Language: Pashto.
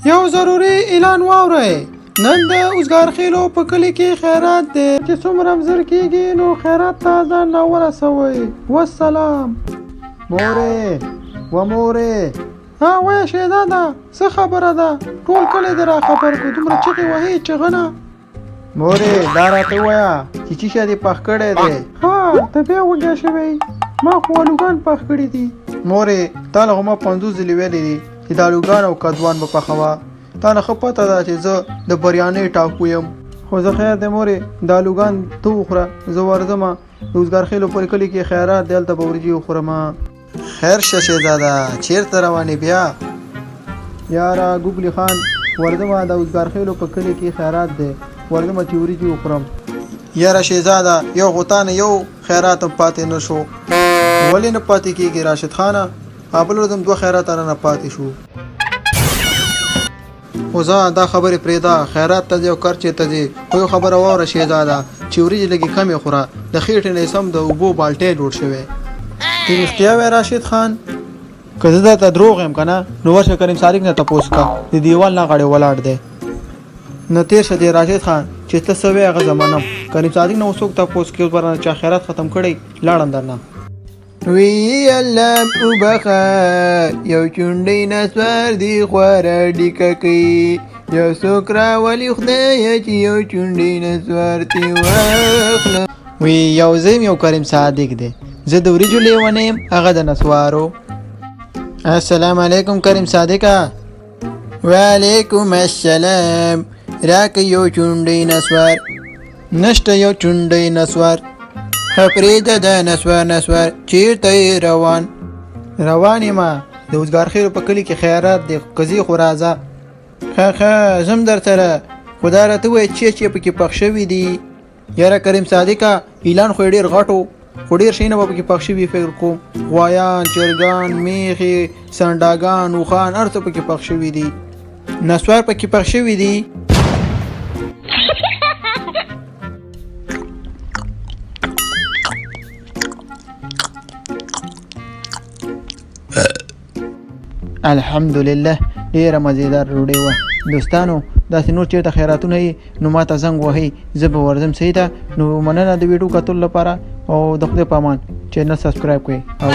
یو ضروري اعلان واورئ. نن د اوزګار خیلو په کلي کې خیرات دی چې څومره زر کېږي نو خیرات ته ځان راورسوئ. والسلام. مورې و مورې. ها وایه شهزاده څه خبره ده؟ ټول کلی دې را خبر کړو، دومره چغې وهې چغنه. مورې دا راته ووایه چې څه شی دې پخ کړی دی؟ ها ته بیا وږی شوی؟ ما خو الوګان پخ کړي دي. مورې تا له خو ما 50 ځلې ویلي دي چې د الوګان او کدوان به پخوه. تا نه ښه پته ده چې زه د بریانۍ ټاکو یم. خو زه خیر دی مورې د الوګان ته وخوره، زه ورځمه د اوزګار خیلو پر کلي کې خیرات دی، هلته به ورجې وخورمه. خیر شه شهزاده چېرته روانې بیا؟ یاره ګوګلي خان ورځمه د اوزګار خیلو په کلي کې خیرات دی، ورځمه چې وریجې وخورم. یاره شهزاده یو خو تا نه یو خیرات هم پاتې نه شو. ولې نه پاتې کېږي راشد خانه؟ بل ورځ هم 2 خیرات رانه پاتې شو. خو ځه دا خبرې پرېږده، خیرات ته ځې او کار چېرته ځې. خو یو خبره واوره شهزاده چې وریجې لږې کمې خوره، د خېټې نه یې سم د اوبو بالټی جوړ شوی. ته رښتیا وایې راشد خان؟ که زه درته دروغ یم که نه نو ورشه کریم صادق نه تپوس که، د دیوال نه غاړې ولاړ دی. نه تېر شه دی راشد خان چې ته څه وایې هغه زه منم. کریم صادق نه اوس څوک تپوس کوي، اوس به رانه چا خیرات ختم کړی لاړم درنه. وی الله وبخه یو چونډۍ نسوار دی خواره ډیکه کوي، یو څوک راولي خدایه چې یو چونډۍ نسوار تې واخله. وی یو زه یو کریم صادق دی، زه د وریجو لیونه یم هغه د نسوارو. السلام علیکم کریم صادقه. وعلیکم السلام. راکه یو چونډۍ نسوار. نشته یو چونډۍ نسوار. پرېږده د نسوار چېرته یې روان یمه د اوزګار خیلو په کلي کې خیرات دی، که ځې خو راځه. ښه ځم در سره، خو دا راته ووایه چې پکې پخ شوي دي. یاره کریم صادقه اعلان خو یې ډېر غټ و، خو ډېر شیونه به پکې پخ شوي فکر کوم. غوایان، چرګان، میښې، سنډاګان، اوښان هر څه پکې پخ شوي دي. نسوار پکې پخ شوي دي. الحمدلله ډیره مزیدار ډوډۍ وه. دوستانو داسې نور چېرته خیراتونه یي نو ما ته زنګ وهئ، زه به ورځم. صحیح ده؟ نو مننه د ویډیو کتلو لپاره او د خدای په امان. چینل سبسکرایب کړئ او